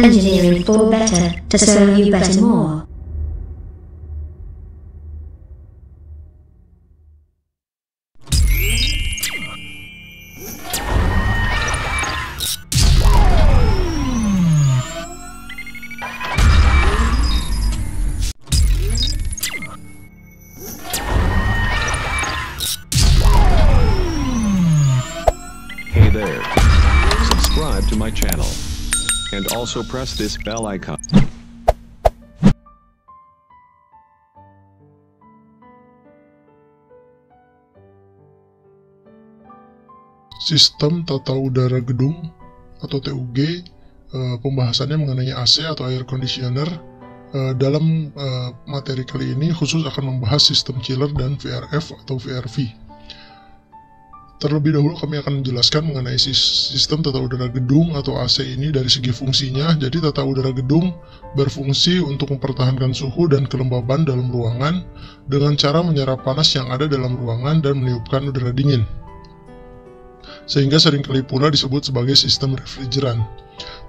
Engineering for better, to serve you better more. Hey there. Subscribe to my channel. And also press this bell icon. Sistem tata udara gedung atau TUG, pembahasannya mengenai AC atau air conditioner. Dalam materi kali ini khusus akan membahas sistem chiller dan VRF atau VRV. Terlebih dahulu kami akan menjelaskan mengenai sistem tata udara gedung atau AC ini dari segi fungsinya. Jadi tata udara gedung berfungsi untuk mempertahankan suhu dan kelembaban dalam ruangan dengan cara menyerap panas yang ada dalam ruangan dan meniupkan udara dingin, sehingga seringkali pula disebut sebagai sistem refrigeran.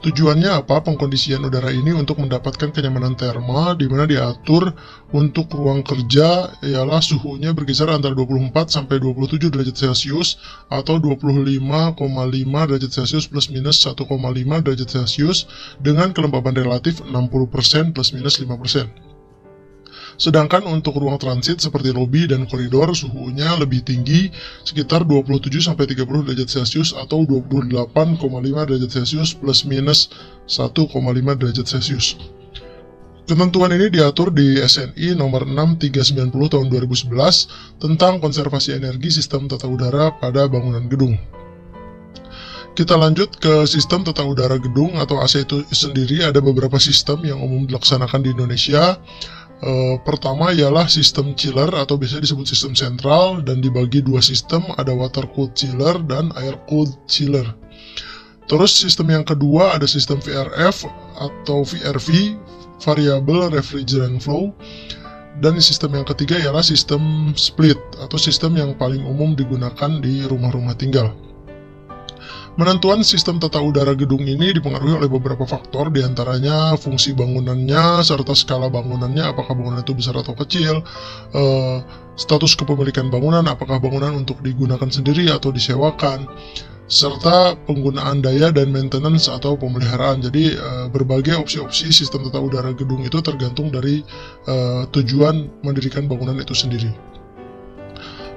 Tujuannya apa? Pengkondisian udara ini untuk mendapatkan kenyamanan termal, di mana diatur untuk ruang kerja ialah suhunya berkisar antara 24 sampai 27 derajat Celcius atau 25,5 derajat Celcius plus minus 1,5 derajat Celcius dengan kelembaban relatif 60% plus minus 5%. Sedangkan untuk ruang transit seperti lobi dan koridor suhunya lebih tinggi sekitar 27-30 derajat Celcius atau 28,5 derajat Celcius plus minus 1,5 derajat Celcius. Ketentuan ini diatur di SNI nomor 6390 tahun 2011 tentang konservasi energi sistem tata udara pada bangunan gedung. Kita lanjut ke sistem tata udara gedung atau AC itu sendiri. Ada beberapa sistem yang umum dilaksanakan di Indonesia. Pertama ialah sistem chiller atau biasa disebut sistem sentral dan dibagi dua sistem, ada water cooled chiller dan air cooled chiller. Terus sistem yang kedua ada sistem VRF atau VRV, variable refrigerant flow, dan sistem yang ketiga ialah sistem split atau sistem yang paling umum digunakan di rumah-rumah tinggal. Menentuan sistem tata udara gedung ini dipengaruhi oleh beberapa faktor, diantaranya fungsi bangunannya serta skala bangunannya, apakah bangunan itu besar atau kecil, status kepemilikan bangunan, apakah bangunan untuk digunakan sendiri atau disewakan, serta penggunaan daya dan maintenance atau pemeliharaan. Jadi berbagai opsi-opsi sistem tata udara gedung itu tergantung dari tujuan mendirikan bangunan itu sendiri.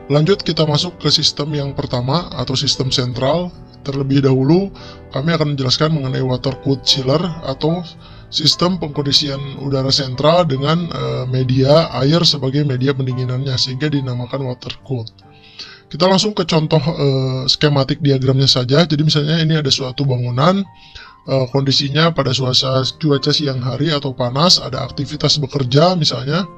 Lanjut kita masuk ke sistem yang pertama atau sistem sentral. Terlebih dahulu, kami akan menjelaskan mengenai water cooled chiller atau sistem pengkondisian udara sentral dengan media air sebagai media pendinginannya, sehingga dinamakan water cooled. Kita langsung ke contoh skematik diagramnya saja. Jadi misalnya ini ada suatu bangunan, kondisinya pada cuaca siang hari atau panas, ada aktivitas bekerja misalnya,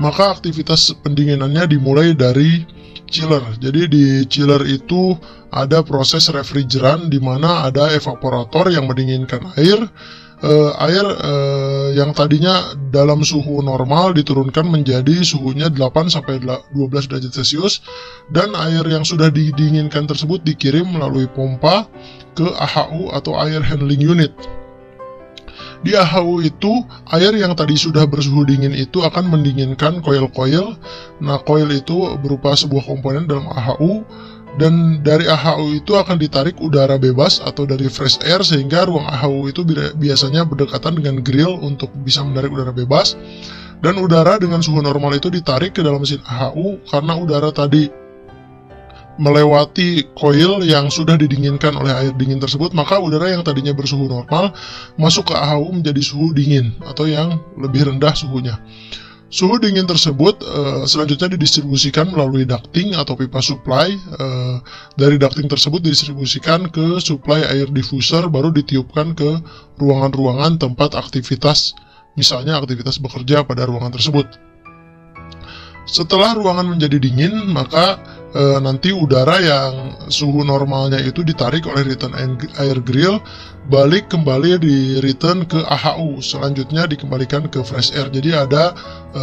maka aktivitas pendinginannya dimulai dari chiller. Jadi di chiller itu ada proses refrigeran di mana ada evaporator yang mendinginkan air. Yang tadinya dalam suhu normal diturunkan menjadi suhunya 8 sampai 12 derajat Celcius, dan air yang sudah didinginkan tersebut dikirim melalui pompa ke AHU atau Air Handling Unit. Di AHU itu, air yang tadi sudah bersuhu dingin itu akan mendinginkan coil-coil. Nah, coil itu berupa sebuah komponen dalam AHU, dan dari AHU itu akan ditarik udara bebas atau dari fresh air, sehingga ruang AHU itu biasanya berdekatan dengan grill untuk bisa menarik udara bebas. Dan udara dengan suhu normal itu ditarik ke dalam mesin AHU karena udara tadi melewati coil yang sudah didinginkan oleh air dingin tersebut, maka udara yang tadinya bersuhu normal masuk ke AHU menjadi suhu dingin atau yang lebih rendah suhunya. Suhu dingin tersebut selanjutnya didistribusikan melalui ducting atau pipa supply. Dari ducting tersebut didistribusikan ke supply air diffuser, baru ditiupkan ke ruangan-ruangan tempat aktivitas, misalnya aktivitas bekerja pada ruangan tersebut. Setelah ruangan menjadi dingin, maka nanti udara yang suhu normalnya itu ditarik oleh return air grill, balik kembali di return ke AHU, selanjutnya dikembalikan ke fresh air. Jadi ada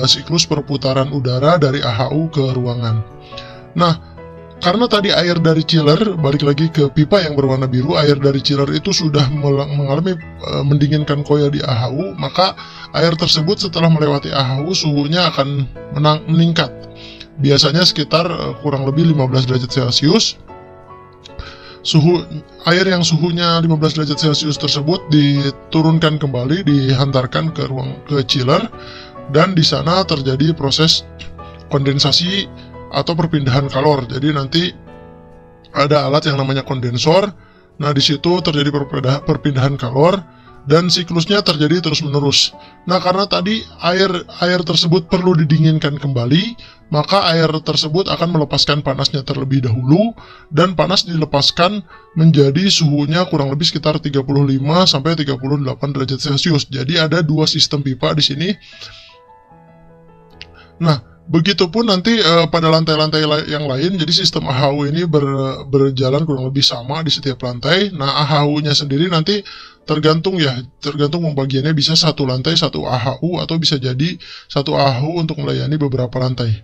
siklus perputaran udara dari AHU ke ruangan. Nah, karena tadi air dari chiller, balik lagi ke pipa yang berwarna biru, air dari chiller itu sudah mengalami mendinginkan coil di AHU, maka air tersebut setelah melewati AHU suhunya akan meningkat. Biasanya sekitar kurang lebih 15 derajat Celcius. Air yang suhunya 15 derajat Celcius tersebut diturunkan kembali, dihantarkan ke chiller, dan di sana terjadi proses kondensasi atau perpindahan kalor. Jadi nanti ada alat yang namanya kondensor. Nah, di situ terjadi perpindahan kalor dan siklusnya terjadi terus-menerus. Nah, karena tadi air tersebut perlu didinginkan kembali, maka air tersebut akan melepaskan panasnya terlebih dahulu, dan panas dilepaskan menjadi suhunya kurang lebih sekitar 35 sampai 38 derajat Celcius. Jadi ada dua sistem pipa di sini. Nah, begitupun nanti pada lantai-lantai yang lain, jadi sistem AHU ini berjalan kurang lebih sama di setiap lantai. Nah, AHU-nya sendiri nanti tergantung pembagiannya, bisa satu lantai satu AHU atau bisa jadi satu AHU untuk melayani beberapa lantai.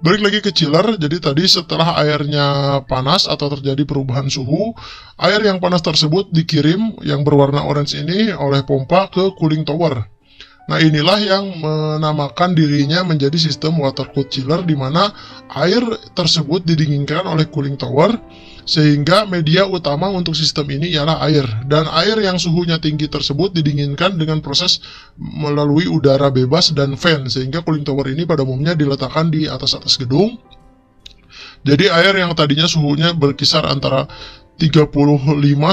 Balik lagi ke chiller, jadi tadi setelah airnya panas atau terjadi perubahan suhu, air yang panas tersebut dikirim yang berwarna orange ini oleh pompa ke cooling tower. Nah, inilah yang menamakan dirinya menjadi sistem water cooled chiller, di mana air tersebut didinginkan oleh cooling tower, sehingga media utama untuk sistem ini ialah air. Dan air yang suhunya tinggi tersebut didinginkan dengan proses melalui udara bebas dan fan, sehingga cooling tower ini pada umumnya diletakkan di atas gedung. Jadi air yang tadinya suhunya berkisar antara 35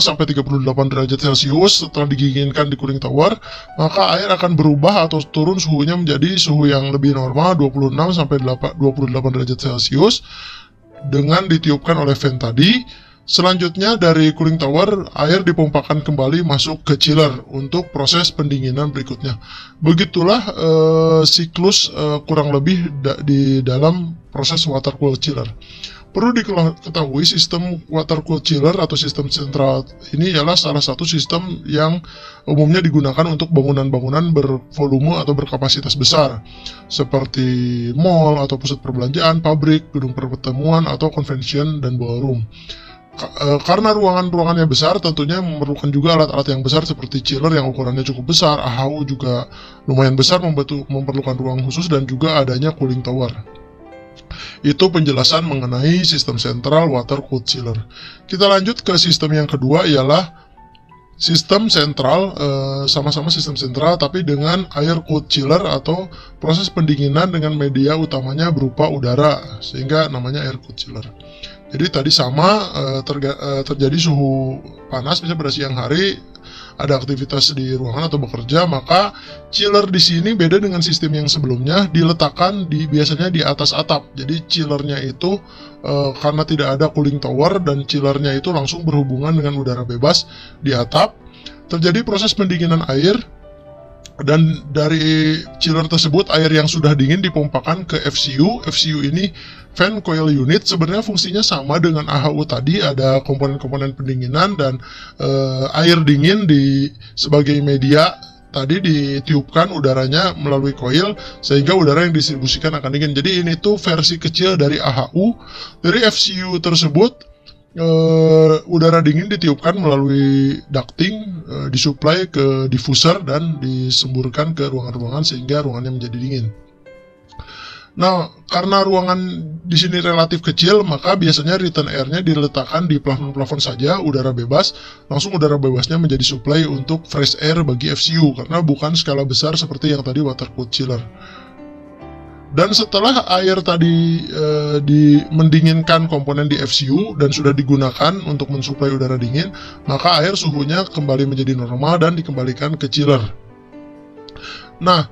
sampai 38 derajat Celcius setelah didinginkan di cooling tower, maka air akan berubah atau turun suhunya menjadi suhu yang lebih normal, 26 sampai 28 derajat Celcius, dengan ditiupkan oleh fan tadi. Selanjutnya dari cooling tower, air dipompakan kembali masuk ke chiller untuk proses pendinginan berikutnya. Begitulah siklus kurang lebih di dalam proses water cooled chiller. Perlu diketahui sistem water cooled chiller atau sistem sentral ini adalah salah satu sistem yang umumnya digunakan untuk bangunan-bangunan bervolume atau berkapasitas besar, seperti mall atau pusat perbelanjaan, pabrik, gedung pertemuan, atau convention dan ballroom. Karena ruangan-ruangannya besar, tentunya memerlukan juga alat-alat yang besar seperti chiller yang ukurannya cukup besar. AHU juga lumayan besar, memerlukan ruang khusus, dan juga adanya cooling tower. Itu penjelasan mengenai sistem sentral water cooled chiller. Kita lanjut ke sistem yang kedua, ialah sistem sentral, sama-sama sistem sentral tapi dengan air cooled chiller atau proses pendinginan dengan media utamanya berupa udara, sehingga namanya air cooled chiller. Jadi tadi sama, terjadi suhu panas misalnya pada siang hari, ada aktivitas di ruangan atau bekerja, maka chiller di sini beda dengan sistem yang sebelumnya, diletakkan biasanya di atas atap. Jadi chillernya itu karena tidak ada cooling tower dan chillernya itu langsung berhubungan dengan udara bebas di atap, terjadi proses pendinginan air, dan dari chiller tersebut air yang sudah dingin dipompakan ke FCU. FCU ini fan coil unit, sebenarnya fungsinya sama dengan AHU tadi, ada komponen-komponen pendinginan dan air dingin sebagai media tadi ditiupkan udaranya melalui coil, sehingga udara yang didistribusikan akan dingin. Jadi ini tuh versi kecil dari AHU. Dari FCU tersebut udara dingin ditiupkan melalui ducting, disuplai ke diffuser dan disemburkan ke ruangan-ruangan sehingga ruangannya menjadi dingin. Nah, karena ruangan di sini relatif kecil, maka biasanya return airnya diletakkan di plafon-plafon saja, udara bebas, langsung udara bebasnya menjadi supply untuk fresh air bagi FCU, karena bukan skala besar seperti yang tadi water cooled chiller. Dan setelah air tadi mendinginkan komponen di FCU dan sudah digunakan untuk mensuplai udara dingin, maka air suhunya kembali menjadi normal dan dikembalikan ke chiller. Nah,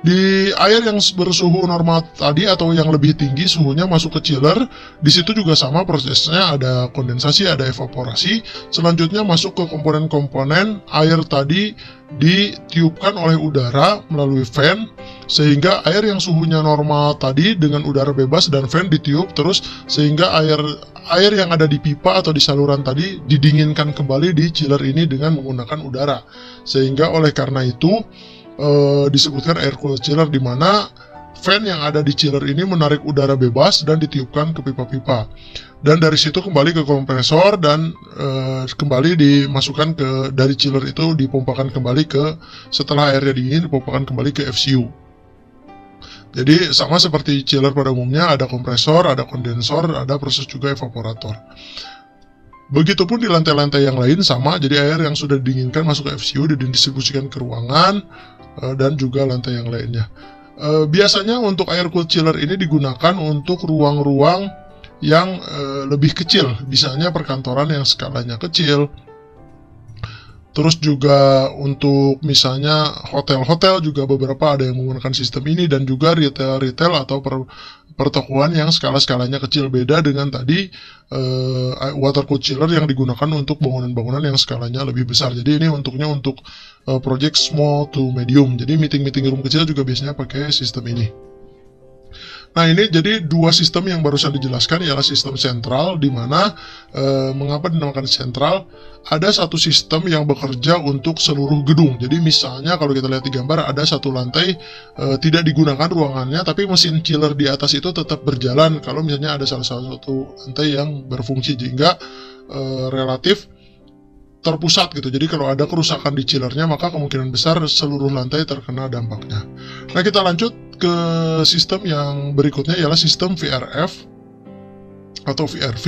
di air yang bersuhu normal tadi atau yang lebih tinggi suhunya masuk ke chiller, di situ juga sama prosesnya, ada kondensasi, ada evaporasi. Selanjutnya masuk ke komponen-komponen air tadi ditiupkan oleh udara melalui fan, sehingga air yang suhunya normal tadi dengan udara bebas dan fan ditiup terus, sehingga air yang ada di pipa atau di saluran tadi didinginkan kembali di chiller ini dengan menggunakan udara. Sehingga oleh karena itu disebutkan air cool chiller, di mana fan yang ada di chiller ini menarik udara bebas dan ditiupkan ke pipa-pipa, dan dari situ kembali ke kompresor dan kembali dimasukkan dari chiller itu dipompakan kembali setelah airnya dingin dipompakan kembali ke FCU. Jadi sama seperti chiller pada umumnya, ada kompresor, ada kondensor, ada proses juga evaporator. Begitupun di lantai-lantai yang lain sama, jadi air yang sudah didinginkan masuk ke FCU dan didistribusikan ke ruangan dan juga lantai yang lainnya. Biasanya untuk air cool chiller ini digunakan untuk ruang-ruang yang lebih kecil, misalnya perkantoran yang skalanya kecil. Terus juga untuk misalnya hotel-hotel juga beberapa ada yang menggunakan sistem ini, dan juga retail atau pertokoan yang skala-skalanya kecil, beda dengan tadi water cool chiller yang digunakan untuk bangunan-bangunan yang skalanya lebih besar. Jadi ini untuknya untuk project small to medium. Jadi meeting room kecil juga biasanya pakai sistem ini. Nah, ini jadi dua sistem yang barusan dijelaskan, ialah sistem sentral, di mana mengapa dinamakan sentral, ada satu sistem yang bekerja untuk seluruh gedung. Jadi misalnya kalau kita lihat di gambar, ada satu lantai tidak digunakan ruangannya, tapi mesin chiller di atas itu tetap berjalan kalau misalnya ada salah satu lantai yang berfungsi, sehingga relatif terpusat gitu. Jadi kalau ada kerusakan di chillernya, maka kemungkinan besar seluruh lantai terkena dampaknya. Nah, kita lanjut ke sistem yang berikutnya, ialah sistem VRF atau VRV.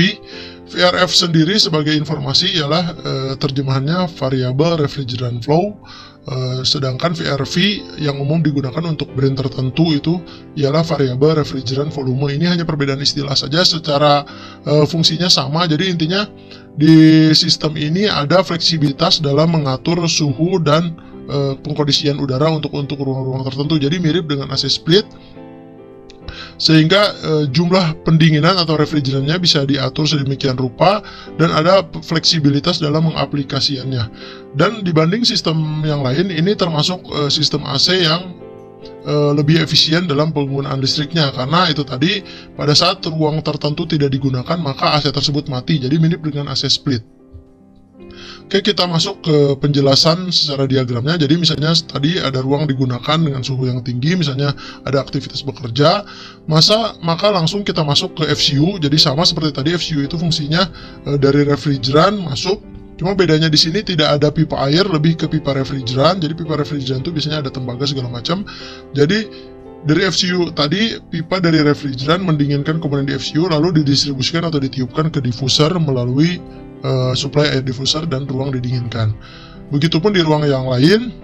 VRF sendiri sebagai informasi ialah terjemahannya Variable Refrigerant Flow, sedangkan VRV yang umum digunakan untuk brand tertentu itu ialah Variable Refrigerant Volume. Ini hanya perbedaan istilah saja, secara fungsinya sama. Jadi intinya di sistem ini ada fleksibilitas dalam mengatur suhu dan pengkondisian udara untuk ruang-ruang tertentu. Jadi mirip dengan AC split, sehingga jumlah pendinginan atau refrigerannya bisa diatur sedemikian rupa dan ada fleksibilitas dalam mengaplikasikannya. Dan dibanding sistem yang lain, ini termasuk sistem AC yang lebih efisien dalam penggunaan listriknya, karena itu tadi pada saat ruang tertentu tidak digunakan maka AC tersebut mati. Jadi mirip dengan AC split. Oke, kita masuk ke penjelasan secara diagramnya. Jadi misalnya tadi ada ruang digunakan dengan suhu yang tinggi, misalnya ada aktivitas bekerja, maka langsung kita masuk ke FCU. Jadi sama seperti tadi, FCU itu fungsinya dari refrigeran masuk, cuma bedanya di sini tidak ada pipa air, lebih ke pipa refrigeran. Jadi pipa refrigeran itu biasanya ada tembaga segala macam. Jadi dari FCU tadi, pipa dari refrigeran mendinginkan komponen di FCU, lalu didistribusikan atau ditiupkan ke diffuser melalui supply air diffuser dan ruang didinginkan. Begitupun di ruang yang lain,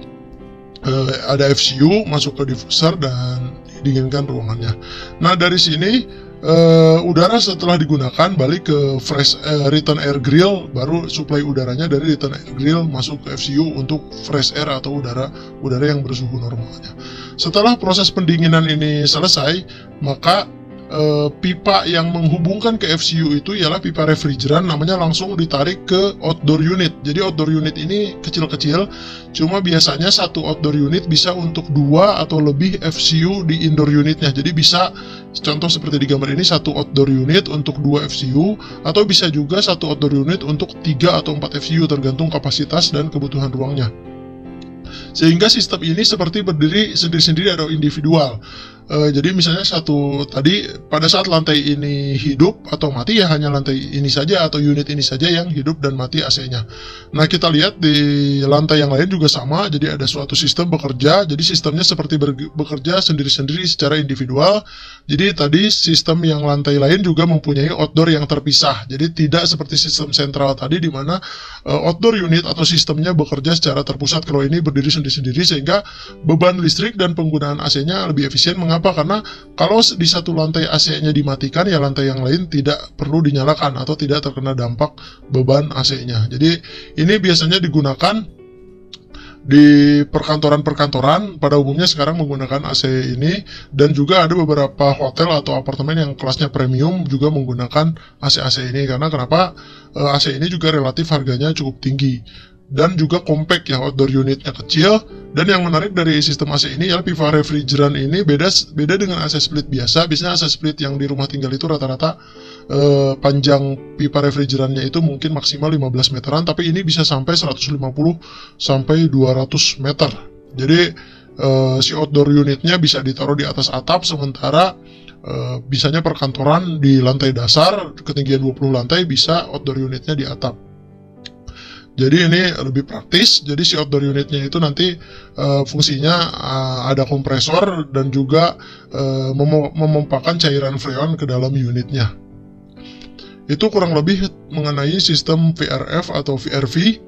ada FCU masuk ke diffuser dan didinginkan ruangannya. Nah, dari sini udara setelah digunakan balik ke return air grill, baru supply udaranya dari return air grill masuk ke FCU untuk fresh air atau udara yang bersuhu normalnya. Setelah proses pendinginan ini selesai, maka pipa yang menghubungkan ke FCU itu ialah pipa refrigeran, namanya langsung ditarik ke outdoor unit. Jadi outdoor unit ini kecil-kecil, cuma biasanya satu outdoor unit bisa untuk 2 atau lebih FCU di indoor unitnya. Jadi bisa contoh seperti di gambar ini, satu outdoor unit untuk 2 FCU, atau bisa juga satu outdoor unit untuk 3 atau 4 FCU tergantung kapasitas dan kebutuhan ruangnya. Sehingga sistem ini seperti berdiri sendiri-sendiri atau individual. Jadi misalnya satu tadi, pada saat lantai ini hidup atau mati, ya hanya lantai ini saja atau unit ini saja yang hidup dan mati AC-nya. Nah, kita lihat di lantai yang lain juga sama. Jadi ada suatu sistem bekerja, jadi sistemnya seperti bekerja sendiri-sendiri secara individual. Jadi tadi sistem yang lantai lain juga mempunyai outdoor yang terpisah. Jadi tidak seperti sistem sentral tadi, di mana outdoor unit atau sistemnya bekerja secara terpusat. Kalau ini berdiri sendiri-sendiri, sehingga beban listrik dan penggunaan AC-nya lebih efisien. Mengapa? Kenapa? Karena kalau di satu lantai AC-nya dimatikan, ya lantai yang lain tidak perlu dinyalakan atau tidak terkena dampak beban AC-nya. Jadi ini biasanya digunakan di perkantoran-perkantoran, pada umumnya sekarang menggunakan AC ini, dan juga ada beberapa hotel atau apartemen yang kelasnya premium juga menggunakan AC-AC ini. Karena kenapa? AC ini juga relatif harganya cukup tinggi dan juga compact ya, outdoor unitnya kecil. Dan yang menarik dari sistem AC ini ya, pipa refrigeran ini beda dengan AC split biasa. Biasanya AC split yang di rumah tinggal itu rata-rata panjang pipa refrigerannya itu mungkin maksimal 15 meteran, tapi ini bisa sampai 150 sampai 200 meter. Jadi si outdoor unitnya bisa ditaruh di atas atap, sementara bisanya perkantoran di lantai dasar ketinggian 20 lantai, bisa outdoor unitnya di atap. Jadi ini lebih praktis. Jadi si outdoor unitnya itu nanti fungsinya ada kompresor dan juga memompakan cairan freon ke dalam unitnya. Itu kurang lebih mengenai sistem VRF atau VRV.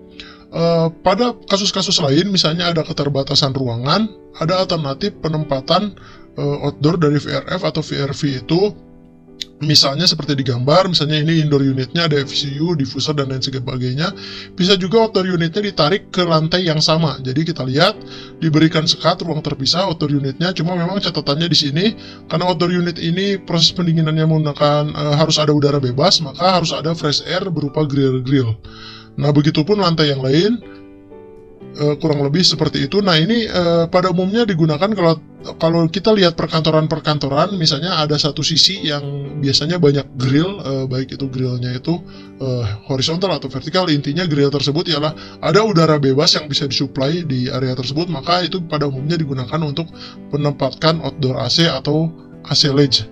Pada kasus-kasus lain, misalnya ada keterbatasan ruangan, ada alternatif penempatan outdoor dari VRF atau VRV itu. Misalnya seperti di gambar, misalnya ini indoor unitnya ada FCU, diffuser, dan lain sebagainya. Bisa juga outdoor unitnya ditarik ke lantai yang sama. Jadi kita lihat diberikan sekat ruang terpisah outdoor unitnya. Cuma memang catatannya di sini, karena outdoor unit ini proses pendinginannya menggunakan harus ada udara bebas, maka harus ada fresh air berupa grill-grill. Nah, begitupun lantai yang lain, kurang lebih seperti itu. Nah, ini pada umumnya digunakan kalau kita lihat perkantoran-perkantoran, misalnya ada satu sisi yang biasanya banyak grill, baik itu grillnya itu horizontal atau vertikal. Intinya grill tersebut ialah ada udara bebas yang bisa disuplai di area tersebut, maka itu pada umumnya digunakan untuk menempatkan outdoor AC atau AC ledge.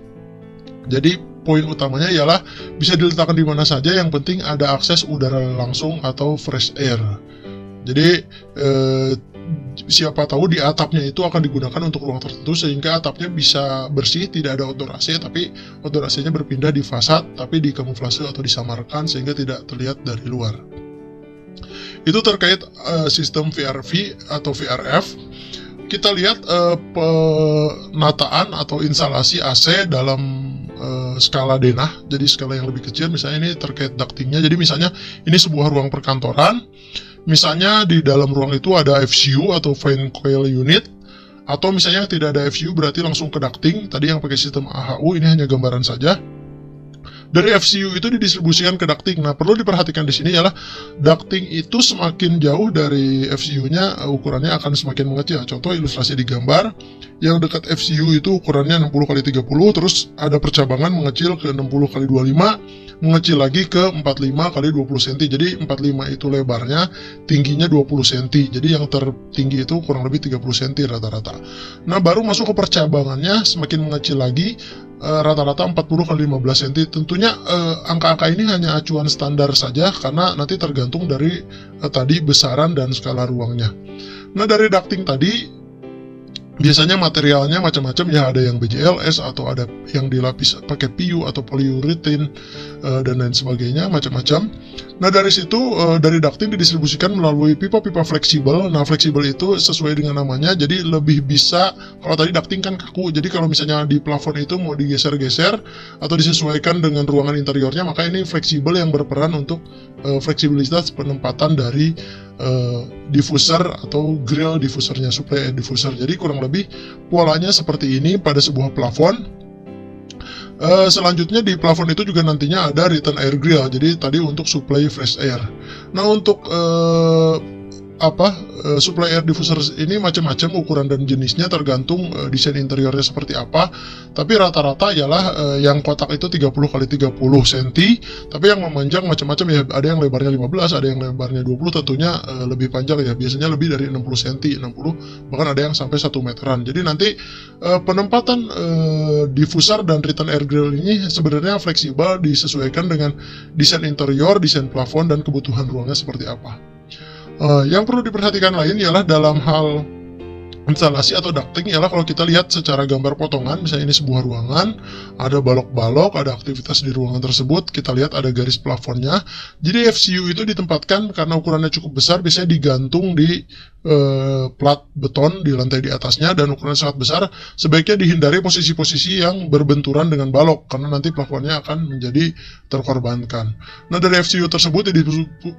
Jadi poin utamanya ialah bisa diletakkan di mana saja, yang penting ada akses udara langsung atau fresh air. Jadi siapa tahu di atapnya itu akan digunakan untuk ruang tertentu, sehingga atapnya bisa bersih, tidak ada outdoor AC, tapi outdoor AC-nya berpindah di fasad, tapi dikamuflase atau disamarkan sehingga tidak terlihat dari luar. Itu terkait sistem VRV atau VRF. Kita lihat penataan atau instalasi AC dalam skala denah, jadi skala yang lebih kecil. Misalnya ini terkait ductingnya. Jadi misalnya ini sebuah ruang perkantoran. Misalnya di dalam ruang itu ada FCU atau fan coil unit, atau misalnya tidak ada FCU berarti langsung ke ducting. Tadi yang pakai sistem AHU, ini hanya gambaran saja. Dari FCU itu didistribusikan ke ducting. Nah, perlu diperhatikan di sini ialah ducting itu semakin jauh dari FCU-nya, ukurannya akan semakin mengecil. Contoh ilustrasi di gambar, yang dekat FCU itu ukurannya 60x30, terus ada percabangan mengecil ke 60x25, mengecil lagi ke 45x20 cm. Jadi 45 itu lebarnya, tingginya 20 cm. Jadi yang tertinggi itu kurang lebih 30 cm rata-rata. Nah, baru masuk ke percabangannya semakin mengecil lagi, rata-rata 40x15 cm. Tentunya angka-angka ini hanya acuan standar saja, karena nanti tergantung dari tadi besaran dan skala ruangnya. Nah, dari ducting tadi biasanya materialnya macam-macam ya, ada yang BJLS atau ada yang dilapis pakai PU atau polyurethane dan lain sebagainya, macam-macam. Nah, dari situ dari ducting didistribusikan melalui pipa-pipa fleksibel. Nah, fleksibel itu sesuai dengan namanya, jadi lebih bisa, kalau tadi ducting kan kaku, jadi kalau misalnya di plafon itu mau digeser-geser atau disesuaikan dengan ruangan interiornya, maka ini fleksibel yang berperan untuk fleksibilitas penempatan dari diffuser atau grill diffusernya, supply air diffuser. Jadi kurang lebih polanya seperti ini pada sebuah plafon. Selanjutnya di plafon itu juga nantinya ada return air grill, jadi tadi untuk supply fresh air. Nah, untuk supply air diffuser ini macam-macam ukuran dan jenisnya, tergantung desain interiornya seperti apa. Tapi rata-rata ialah yang kotak itu 30x30 cm, tapi yang memanjang macam-macam ya, ada yang lebarnya 15, ada yang lebarnya 20, tentunya lebih panjang ya, biasanya lebih dari 60 cm, 60, bahkan ada yang sampai 1 meteran. Jadi nanti penempatan diffuser dan return air grill ini sebenarnya fleksibel, disesuaikan dengan desain interior, desain plafon, dan kebutuhan ruangnya seperti apa. Yang perlu diperhatikan lain ialah dalam hal instalasi atau ducting, ialah kalau kita lihat secara gambar potongan, misalnya ini sebuah ruangan, ada balok-balok, ada aktivitas di ruangan tersebut, kita lihat ada garis plafonnya. Jadi FCU itu ditempatkan karena ukurannya cukup besar, biasanya digantung di plat beton di lantai di atasnya dan ukuran sangat besar, sebaiknya dihindari posisi-posisi yang berbenturan dengan balok karena nanti plafonnya akan menjadi terkorbankan. Nah, dari FCU tersebut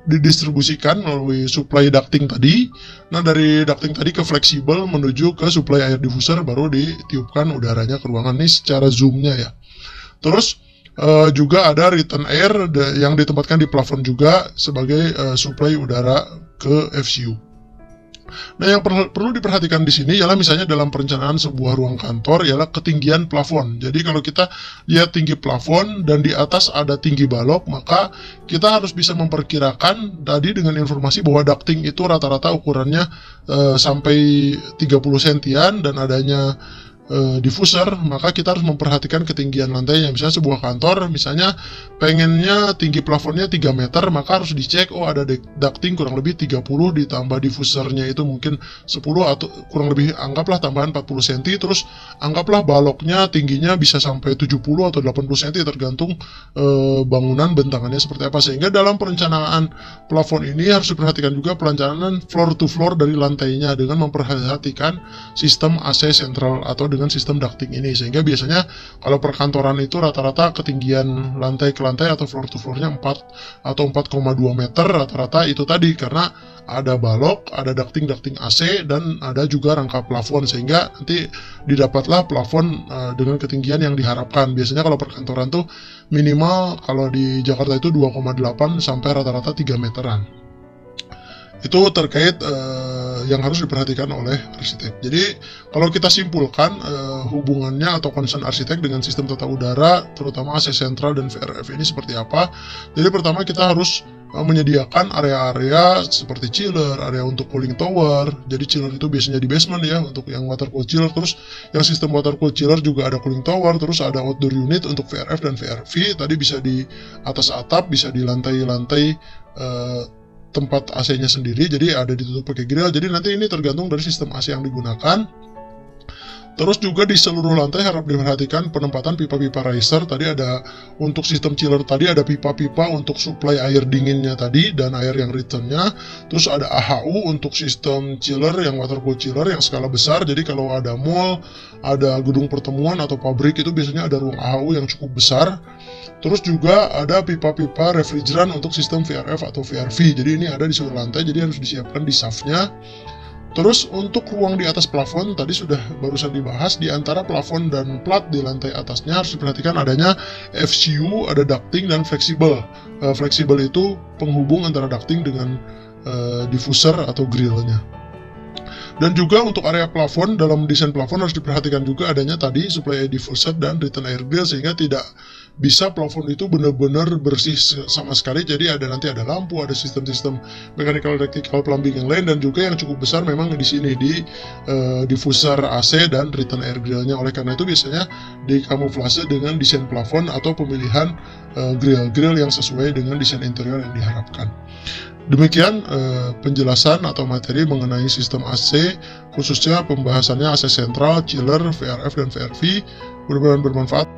didistribusikan melalui supply ducting tadi. Nah, dari ducting tadi ke fleksibel menuju ke supply air diffuser, baru ditiupkan udaranya ke ruangan. Ini secara zoomnya ya. Terus juga ada return air yang ditempatkan di plafon juga sebagai supply udara ke FCU. Nah, yang perlu diperhatikan di sini ialah misalnya dalam perencanaan sebuah ruang kantor ialah ketinggian plafon. Jadi kalau kita lihat tinggi plafon dan di atas ada tinggi balok, maka kita harus bisa memperkirakan tadi dengan informasi bahwa ducting itu rata-rata ukurannya sampai 30 sentian dan adanya diffuser, maka kita harus memperhatikan ketinggian lantainya. Misalnya sebuah kantor, misalnya pengennya tinggi plafonnya 3 meter, maka harus dicek, oh ada ducting kurang lebih 30 ditambah diffusernya itu mungkin 10 atau kurang lebih anggaplah tambahan 40 cm, terus anggaplah baloknya tingginya bisa sampai 70 atau 80 cm tergantung bangunan bentangannya seperti apa. Sehingga dalam perencanaan plafon ini harus diperhatikan juga perencanaan floor to floor dari lantainya dengan memperhatikan sistem AC sentral atau dengan sistem ducting ini, sehingga biasanya kalau perkantoran itu rata-rata ketinggian lantai ke lantai atau floor to floornya 4 atau 4,2 meter rata-rata itu tadi, karena ada balok, ada ducting AC dan ada juga rangka plafon, sehingga nanti didapatlah plafon dengan ketinggian yang diharapkan. Biasanya kalau perkantoran tuh minimal kalau di Jakarta itu 2,8 sampai rata-rata 3 meteran. Itu terkait yang harus diperhatikan oleh arsitek. Jadi kalau kita simpulkan hubungannya atau concern arsitek dengan sistem tata udara, terutama AC sentral dan VRF ini seperti apa. Jadi pertama kita harus menyediakan area-area seperti chiller, area untuk cooling tower. Jadi chiller itu biasanya di basement ya, untuk yang water cooled chiller. Terus yang sistem water cooled chiller juga ada cooling tower. Terus ada outdoor unit untuk VRF dan VRV. Tadi bisa di atas atap, bisa di lantai-lantai tempat AC-nya sendiri, jadi ada ditutup pakai grill. Jadi nanti ini tergantung dari sistem AC yang digunakan. Terus juga di seluruh lantai harap diperhatikan penempatan pipa-pipa riser. Tadi ada untuk sistem chiller tadi ada pipa-pipa untuk supply air dinginnya tadi dan air yang returnnya. Terus ada AHU untuk sistem chiller yang water cooled chiller yang skala besar. Jadi kalau ada mall, ada gedung pertemuan atau pabrik itu biasanya ada ruang AHU yang cukup besar. Terus juga ada pipa-pipa refrigeran untuk sistem VRF atau VRV. Jadi ini ada di seluruh lantai, jadi harus disiapkan di shaftnya. Terus untuk ruang di atas plafon tadi sudah barusan dibahas, di antara plafon dan plat di lantai atasnya harus diperhatikan adanya FCU, ada ducting dan fleksibel. Fleksibel itu penghubung antara ducting dengan diffuser atau grillnya. Dan juga untuk area plafon, dalam desain plafon harus diperhatikan juga adanya tadi supply air diffuser dan return air grill, sehingga tidak bisa plafon itu benar-benar bersih sama sekali. Jadi nanti ada lampu, ada sistem-sistem mechanical, electrical, plumbing yang lain, dan juga yang cukup besar memang di sini di diffuser AC dan return air grillnya. Oleh karena itu biasanya dikamuflase dengan desain plafon atau pemilihan grill yang sesuai dengan desain interior yang diharapkan. Demikian penjelasan atau materi mengenai sistem AC, khususnya pembahasannya AC sentral, chiller, VRF, dan VRV. Mudah-mudahan bermanfaat.